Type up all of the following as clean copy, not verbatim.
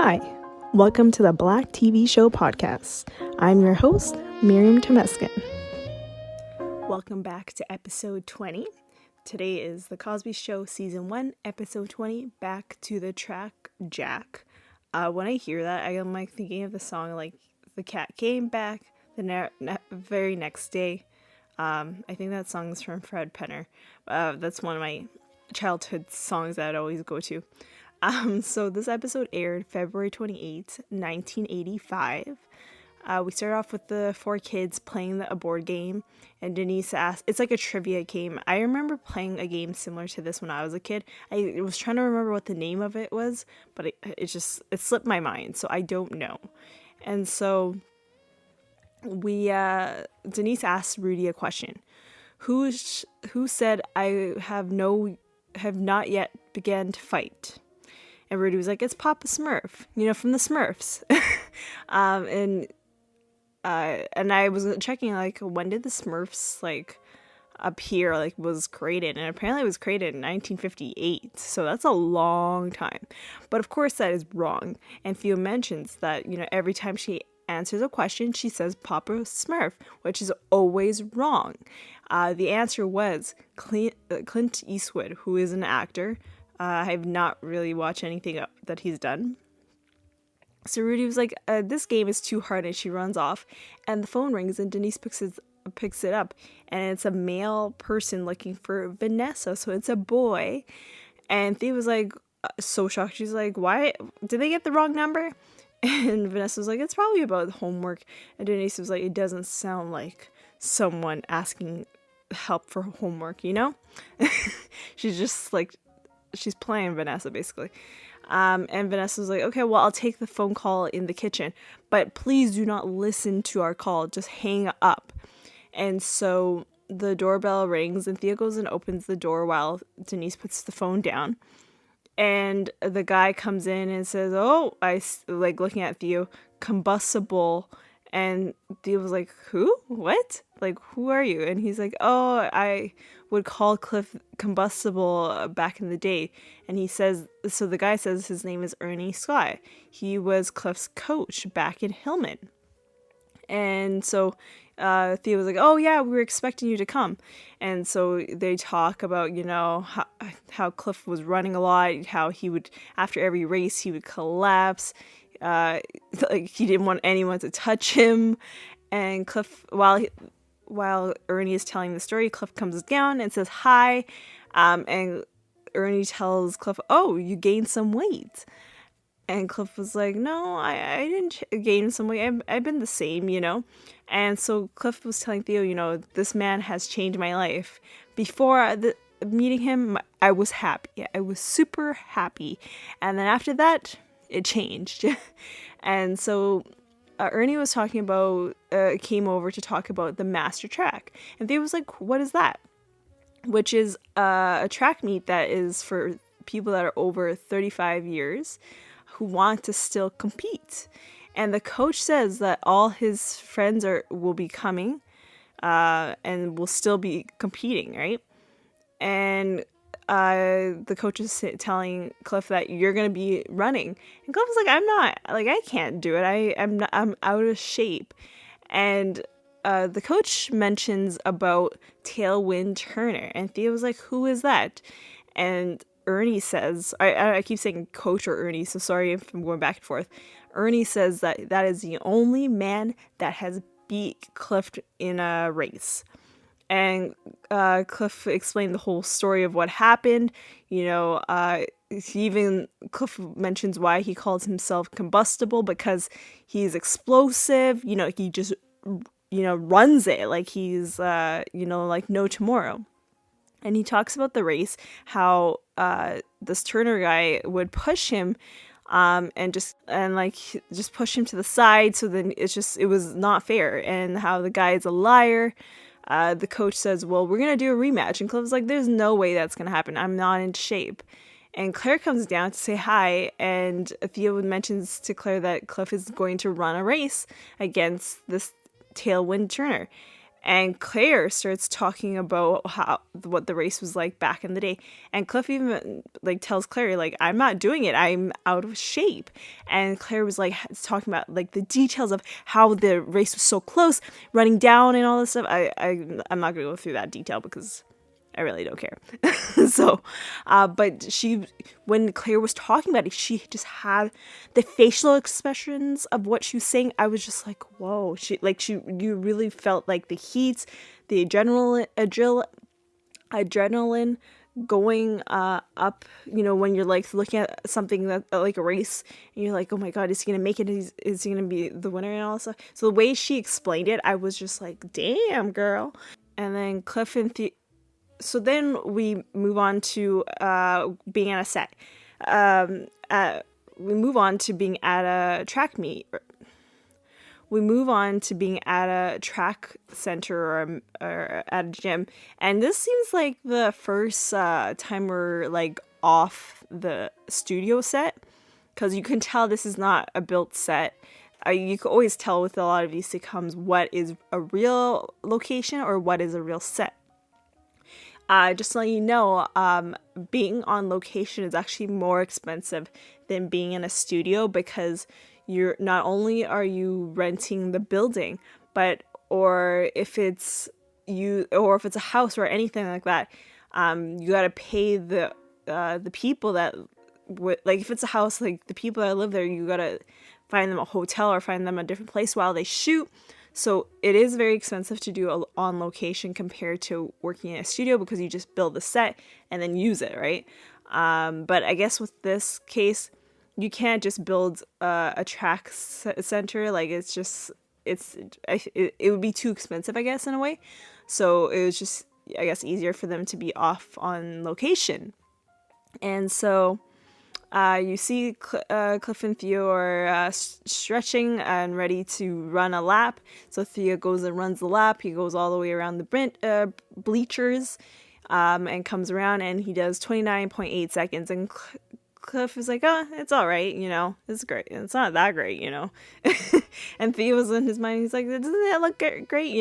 Hi, welcome to the Black TV Show podcast. I'm your host, Miriam. Welcome back to episode 20. Today is the Cosby Show season 1, episode 20, Back to the Track, Jack. When I hear that, I am like thinking of the song like The Cat Came Back the very next day. I think that song is from Fred Penner. That's one of my childhood songs that I'd always go to. So this episode aired February 28th, 1985. We start off with the 4 kids playing a board game, and Denise asked, it's like a trivia game. I remember playing a game similar to this when I was a kid. I was trying to remember what the name of it was, but it slipped my mind, so I don't know. And so Denise asked Rudy a question. Who said I have not yet began to fight? And Rudy was like, it's Papa Smurf, from the Smurfs. And I was checking, like, when did the Smurfs, like, appear, like, was created? And apparently it was created in 1958. So that's a long time. But of course that is wrong. And Theo mentions that, every time she answers a question, she says Papa Smurf, which is always wrong. The answer was Clint Eastwood, who is an actor. I have not really watched anything that he's done. So Rudy was like, this game is too hard, and she runs off. And the phone rings, and Denise picks it up. And it's a male person looking for Vanessa, so it's a boy. And Thea was like, so shocked. She's like, why? Did they get the wrong number? And Vanessa was like, it's probably about homework. And Denise was like, it doesn't sound like someone asking help for homework, She's just like, she's playing Vanessa, basically. And Vanessa was like, okay, well, I'll take the phone call in the kitchen, but please do not listen to our call. Just hang up. And so the doorbell rings, and Thea goes and opens the door while Denise puts the phone down. And the guy comes in and says, oh, looking at Theo, combustible. And Theo was like, who? What? Like, who are you? And he's like, oh, I would call Cliff combustible back in the day. And he says, so the guy says his name is Ernie Scott. He was Cliff's coach back in Hillman. And so Theo was like, oh yeah, we were expecting you to come. And so they talk about, how Cliff was running a lot, how he would, after every race, he would collapse. Like he didn't want anyone to touch him. And Cliff, while Ernie is telling the story, Cliff comes down and says hi. And Ernie tells Cliff, oh, you gained some weight. And Cliff was like, no, I didn't gain some weight. I've been the same, And so Cliff was telling Theo, this man has changed my life. Before meeting him, I was happy. I was super happy. And then after that, it changed. And so Ernie was talking about, came over to talk about the master track. And Theo was like, what is that? Which is a track meet that is for people that are over 35 years who want to still compete. And the coach says that all his friends will be coming and will still be competing, right? And the coach is telling Cliff that you're going to be running. And Cliff was like, I'm not. Like, I can't do it. I'm out of shape. And the coach mentions about Tailwind Turner. And Thea was like, who is that? And Ernie says, I keep saying coach or Ernie, so sorry if I'm going back and forth. Ernie says that is the only man that has beat Cliff in a race. And Cliff explained the whole story of what happened. Cliff mentions why he calls himself combustible, because he's explosive. He just, runs it like he's, like no tomorrow. And he talks about the race, how this Turner guy would push him and just push him to the side. So then it was not fair, and how the guy is a liar. The coach says, well, we're going to do a rematch. And Cliff's like, there's no way that's going to happen. I'm not in shape. And Claire comes down to say hi. And Theo mentions to Claire that Cliff is going to run a race against this Tailwind Turner. And Claire starts talking about what the race was like back in the day. And Cliff even like tells Claire, like, I'm not doing it. I'm out of shape. And Claire was like talking about like the details of how the race was so close, running down and all this stuff. I'm not gonna go through that detail because I really don't care. So, but when Claire was talking about it, she just had the facial expressions of what she was saying. I was just like, whoa. You really felt like the heat, the adrenaline going up, when you're like looking at something that like a race and you're like, oh my god, is he gonna make it? Is he gonna be the winner and all that stuff? So the way she explained it, I was just like, damn, girl. And then Cliff and so then we move on to being at a set. We move on to being at a track meet. We move on to being at a track center or at a gym. And this seems like the first time we're like off the studio set, because you can tell this is not a built set. You can always tell with a lot of these sitcoms what is a real location or what is a real set. Just to let you know, being on location is actually more expensive than being in a studio, because you're not only are you renting the building, or if it's a house or anything like that, you gotta pay the people that like if it's a house, like the people that live there, you gotta find them a hotel or find them a different place while they shoot. So it is very expensive to do on location compared to working in a studio, because you just build the set and then use it, right? But I guess with this case, you can't just build a track center. Like it would be too expensive, I guess, in a way. So it was just, I guess, easier for them to be off on location. And so you see Cliff and Theo are stretching and ready to run a lap. So Theo goes and runs the lap. He goes all the way around the bleachers and comes around, and he does 29.8 seconds. And Cliff is like, oh, it's all right, it's great. It's not that great, And Theo was in his mind, he's like, doesn't that look great,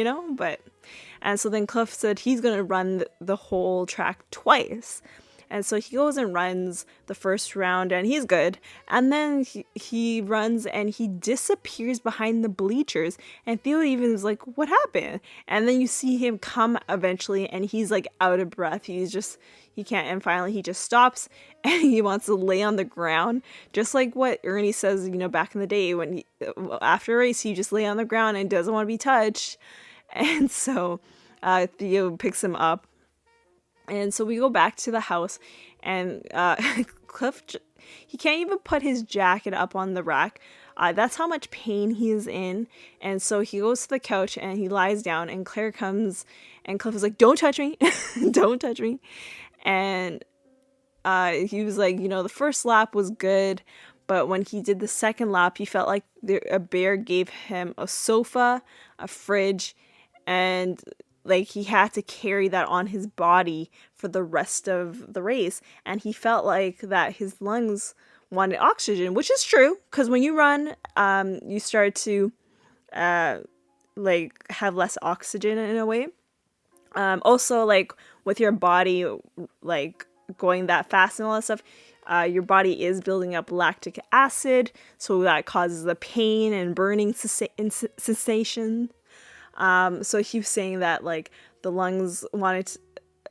And so then Cliff said he's going to run the whole track twice. And so he goes and runs the first round, and he's good. And then he runs and he disappears behind the bleachers. And Theo even is like, what happened? And then you see him come eventually, and he's like out of breath. He can't. And finally he just stops and he wants to lay on the ground. Just like what Ernie says, back in the day when after a race, he just lay on the ground and doesn't want to be touched. And so Theo picks him up. And so we go back to the house, and Cliff, he can't even put his jacket up on the rack. That's how much pain he is in. And so he goes to the couch and he lies down, and Claire comes, and Cliff is like, don't touch me. Don't touch me. And he was like, the first lap was good, but when he did the second lap, he felt like a bear gave him a sofa, a fridge, and like he had to carry that on his body for the rest of the race. And he felt like that his lungs wanted oxygen, which is true, because when you run, you start to like have less oxygen in a way. Also, like with your body like going that fast and all that stuff, your body is building up lactic acid, so that causes the pain and burning sensation. So he was saying that like the lungs wanted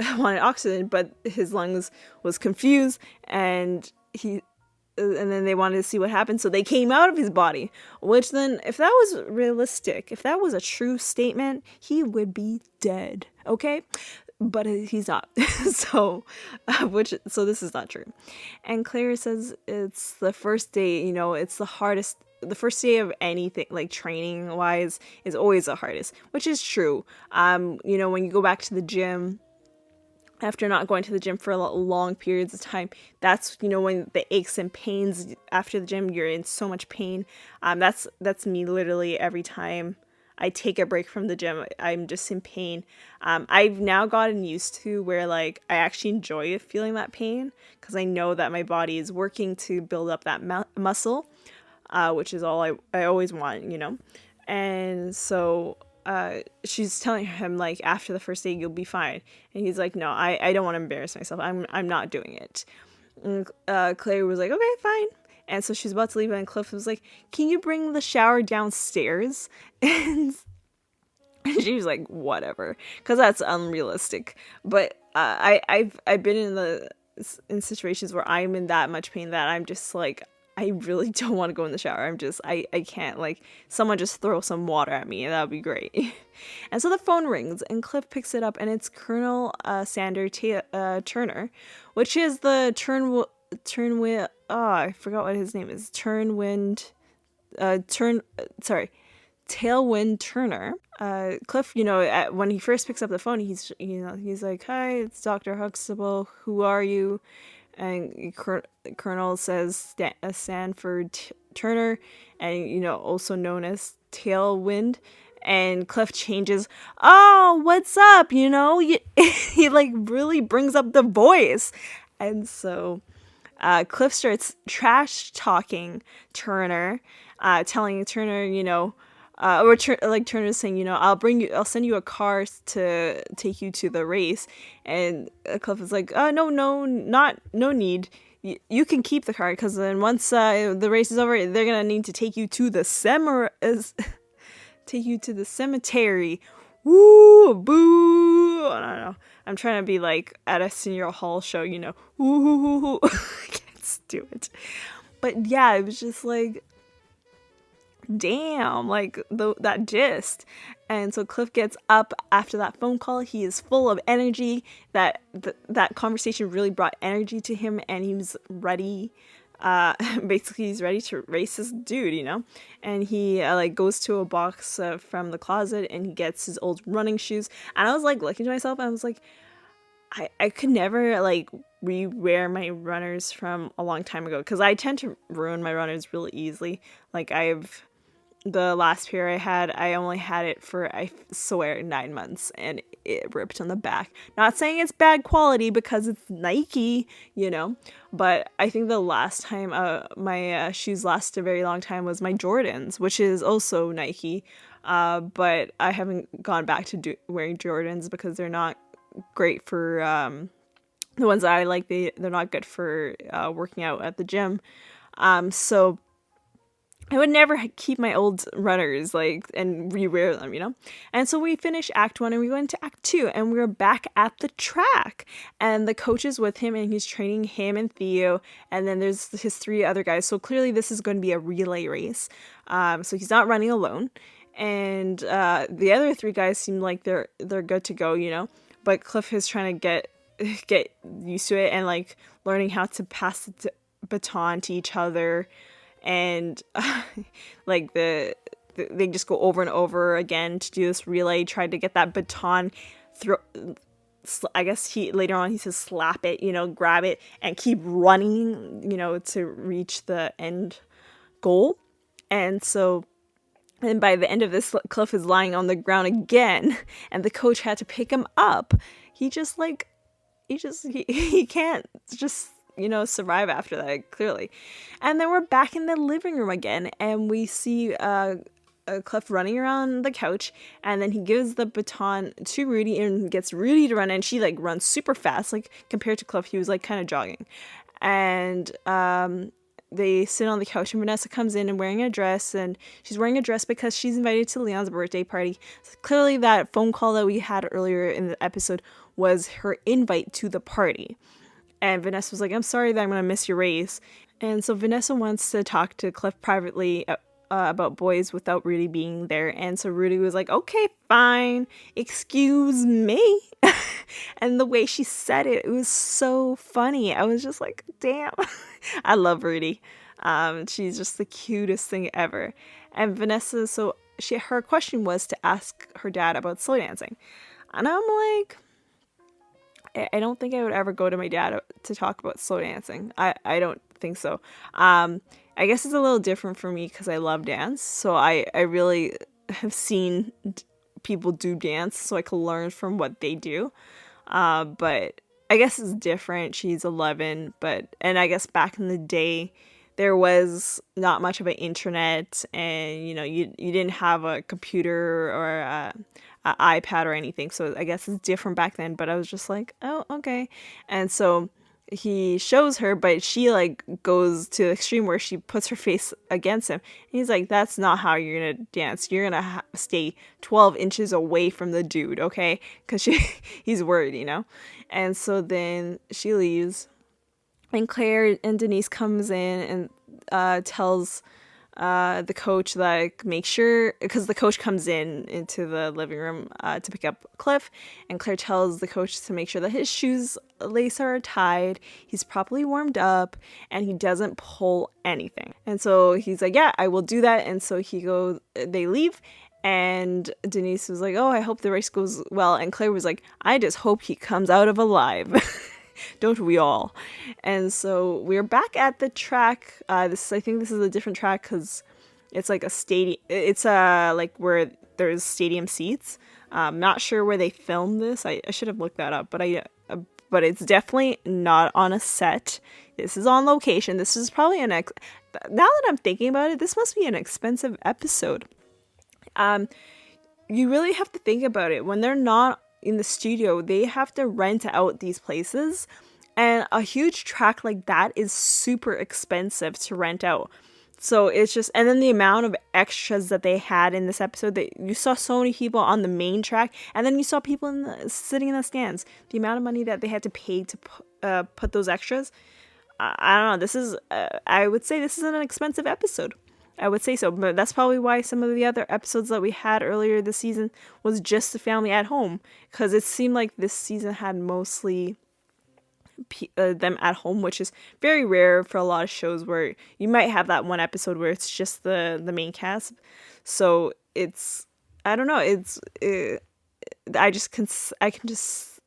oxygen, but his lungs was confused, and then they wanted to see what happened, so they came out of his body. Which then, if that was realistic, if that was a true statement, he would be dead. Okay, but he's not. So this is not true. And Claire says it's the first day. It's the hardest. The first day of anything, like training wise, is always the hardest, which is true. When you go back to the gym after not going to the gym for long periods of time, that's, when the aches and pains after the gym, you're in so much pain. That's me literally every time I take a break from the gym, I'm just in pain. I've now gotten used to where like I actually enjoy feeling that pain, because I know that my body is working to build up that muscle. Which is all I always want, And so she's telling him like after the first date you'll be fine, and he's like, no, I don't want to embarrass myself. I'm not doing it. And Claire was like, okay, fine. And so she's about to leave, and Cliff was like, can you bring the shower downstairs? And she was like, whatever, because that's unrealistic. But I've been in situations where I'm in that much pain that I'm just like, I really don't want to go in the shower. I can't, like, someone just throw some water at me, and that would be great. And so the phone rings, and Cliff picks it up, and it's Colonel Sander Turner, which is the I forgot what his name is. Tailwind Turner. Cliff, when he first picks up the phone, he's like, hi, it's Dr. Huxtable. Who are you? And Colonel says Sanford Turner, and also known as Tailwind. And Cliff changes, oh, what's up? He like really brings up the voice. And so Cliff starts trash talking Turner, telling Turner, Turner's saying, I'll send you a car to take you to the race. And Cliff is like, no need. You can keep the car, because then once the race is over, they're gonna need to take you to the cemetery. Woo, boo. I don't know. I'm trying to be like at a senior hall show, woo. I can't do it. But yeah, it was just like, damn, like that gist. And so Cliff gets up after that phone call. He is full of energy. That conversation really brought energy to him, and he was ready. Basically, he's ready to race this dude, And he goes to a box from the closet, and he gets his old running shoes. And I was like looking to myself, and I was like, I could never like re-wear my runners from a long time ago, because I tend to ruin my runners really easily. Like the last pair I had, I only had it for, I swear, 9 months, and it ripped on the back. Not saying it's bad quality because it's Nike, but I think the last time my shoes lasted a very long time was my Jordans, which is also Nike, but I haven't gone back to wearing Jordans because they're not great for, the ones that I like, they're not good for working out at the gym, so I would never keep my old runners and rewear them, And so we finish Act 1 and we go into Act 2, and we're back at the track, and the coach is with him, and he's training him and Theo, and then there's his 3 other guys. So clearly this is going to be a relay race. So he's not running alone, and the other 3 guys seem like they're good to go, But Cliff is trying to get used to it, and learning how to pass the baton to each other. And they just go over and over again to do this relay, tried to get that baton I guess later on he says slap it, grab it and keep running, to reach the end goal. And so, and by the end of this, Cliff is lying on the ground again, and the coach had to pick him up. He can't just survive after that, clearly. And then we're back in the living room again, and we see Cliff running around the couch, and then he gives the baton to Rudy and gets Rudy to run, and she runs super fast, compared to Cliff, he was kind of jogging. And they sit on the couch, and Vanessa comes in and wearing a dress, and she's wearing a dress because she's invited to Leon's birthday party. So clearly that phone call that we had earlier in the episode was her invite to the party. And Vanessa was like, I'm sorry that I'm going to miss your race. And so Vanessa wants to talk to Cliff privately about boys without Rudy being there. And so Rudy was like, okay, fine. Excuse me. And the way she said it, it was so funny. I was just like, damn. I love Rudy. She's just the cutest thing ever. And Vanessa, her question was to ask her dad about slow dancing. And I'm like, I don't think I would ever go to my dad to talk about slow dancing. I don't think so. I guess it's a little different for me because I love dance. So I really have seen people do dance, so I can learn from what they do. But I guess it's different. She's 11, and I guess back in the day, there was not much of an internet, and you didn't have a computer or a iPad or anything, so I guess it's different back then. But I was just like, oh, okay. And so he shows her, but she like goes to the extreme where she puts her face against him. And he's like, that's not how you're gonna dance. You're gonna stay 12 inches away from the dude, okay? Because he's worried. And so then she leaves, and Claire and Denise comes in and tells the coach, like, make sure, because the coach comes into the living room to pick up Cliff, and Claire tells the coach to make sure that his shoes lace are tied, he's properly warmed up, and he doesn't pull anything. And so he's like, yeah, I will do that. And so they leave, and Denise was like, oh, I hope the race goes well. And Claire was like, I just hope he comes out of alive. Don't we all? And so we're back at the track. I think this is a different track because it's like a stadium. It's like where there's stadium seats. Not sure where they filmed this. I should have looked that up, but it's definitely not on a set. This is on location. This is probably now that I'm thinking about it, this must be an expensive episode. You really have to think about it. When they're not in the studio, they have to rent out these places, and a huge track like that is super expensive to rent out. So it's just, and then the amount of extras that they had in this episode, that you saw so many people on the main track, and then you saw people sitting in the stands. The amount of money that they had to pay to put those extras, I don't know. This is I would say this is an expensive episode. I would say so, but that's probably why some of the other episodes that we had earlier this season was just the family at home, because it seemed like this season had mostly them at home, which is very rare for a lot of shows, where you might have that one episode where it's just the main cast. So it's, I don't know, I can just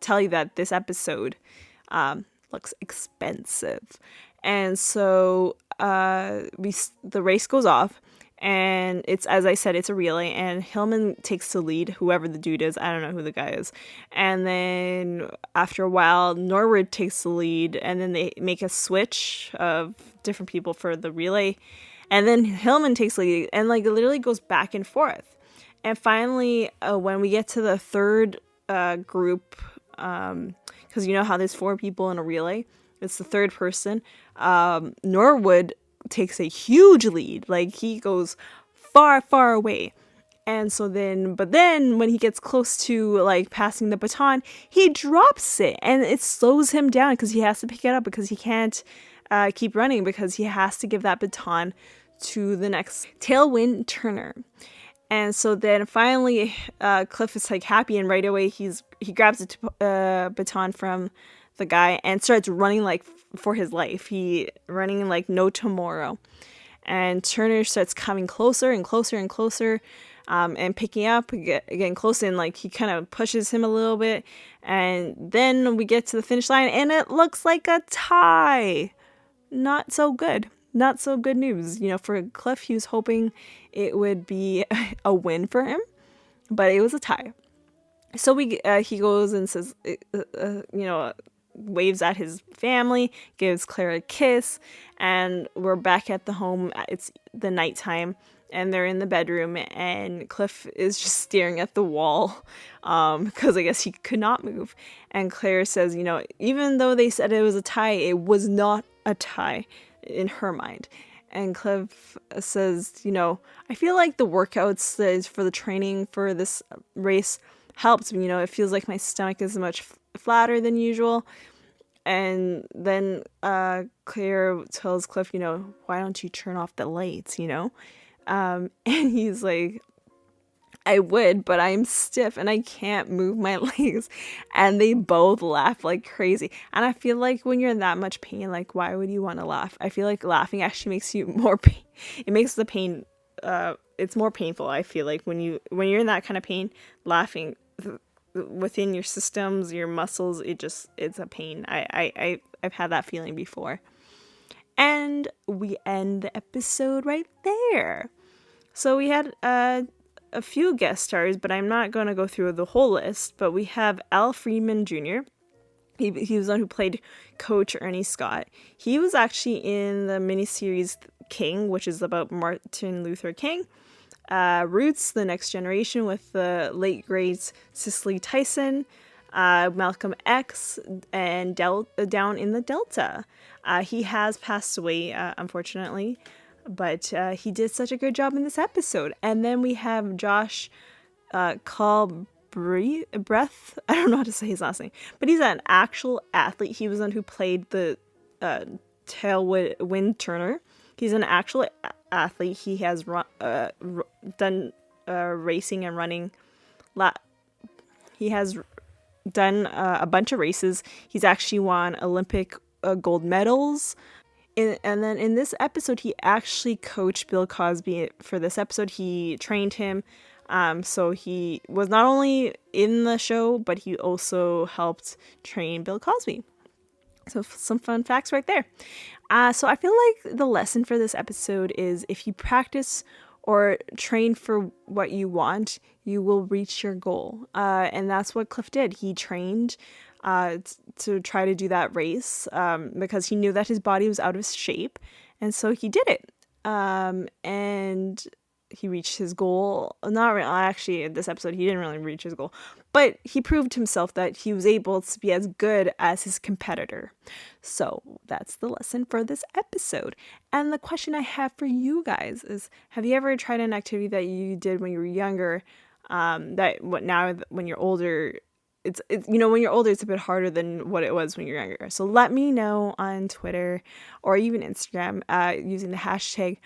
tell you that this episode looks expensive. And so the race goes off, and it's, as I said, it's a relay, and Hillman takes the lead, whoever the dude is. I don't know who the guy is. And then after a while, Norwood takes the lead, and then they make a switch of different people for the relay, and then Hillman takes the lead, and like it literally goes back and forth. And finally, when we get to the third group, because you know how there's 4 people in a relay, it's the third person. Norwood takes a huge lead. Like, he goes far, far away. And so but then when he gets close to like passing the baton, he drops it, and it slows him down because he has to pick it up, because he can't keep running, because he has to give that baton to the next tailwind turner. And so then finally, Cliff is like happy, and right away he grabs a baton from the guy and starts running like for his life. He running like no tomorrow. And Turner starts coming closer and closer and closer, and picking up, getting close, and like he kind of pushes him a little bit. And then we get to the finish line, and it looks like a tie. Not so good. Not so good news. For Cliff, he was hoping it would be a win for him, but it was a tie. So he goes and says, waves at his family, gives Claire a kiss, and we're back at the home. It's the nighttime, and they're in the bedroom, and Cliff is just staring at the wall, because I guess he could not move. And Claire says, even though they said it was a tie, it was not a tie in her mind. And Cliff says, I feel like the workouts for the training for this race helped me. It feels like my stomach is much flatter than usual. And then Claire tells Cliff, why don't you turn off the lights, and he's like, I would, but I'm stiff and I can't move my legs. And they both laugh like crazy. And I feel like when you're in that much pain, like, why would you want to laugh? I feel like laughing actually makes you more pain. It makes the pain, it's more painful. I feel like when you're in that kind of pain, laughing within your systems, your muscles, it's a pain. I've had that feeling before. And we end the episode right there. So we had a few guest stars, but I'm not going to go through the whole list. But we have Al Freeman Jr., He was the one who played Coach Ernie Scott. He was actually in the miniseries King, which is about Martin Luther King. Roots, The Next Generation with the late great Cicely Tyson, Malcolm X, and Down in the Delta. He has passed away, unfortunately, but he did such a good job in this episode. And then we have Josh Breath. I don't know how to say his last name, but he's an actual athlete. He was the one who played the Tailwind Turner. He's an actual athlete. He has done racing and running. He has done a bunch of races. He's actually won Olympic gold medals. And then in this episode, he actually coached Bill Cosby. For this episode, he trained him. So he was not only in the show, but he also helped train Bill Cosby. So some fun facts right there. So I feel like the lesson for this episode is if you practice or train for what you want, you will reach your goal. And that's what Cliff did. He trained to try to do that race because he knew that his body was out of shape. And so he did it. And he reached his goal. Not really, actually, in this episode, he didn't really reach his goal. But he proved himself that he was able to be as good as his competitor. So that's the lesson for this episode. And the question I have for you guys is, have you ever tried an activity that you did when you were younger now when you're older, when you're older, it's a bit harder than what it was when you're younger. So let me know on Twitter or even Instagram using the hashtag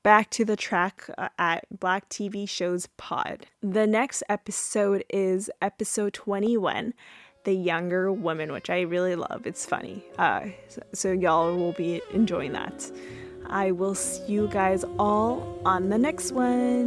back to the track at Black TV Shows Pod. The next episode is episode 21, The Younger Woman, which I really love. It's funny. So y'all will be enjoying that. I will see you guys all on the next one.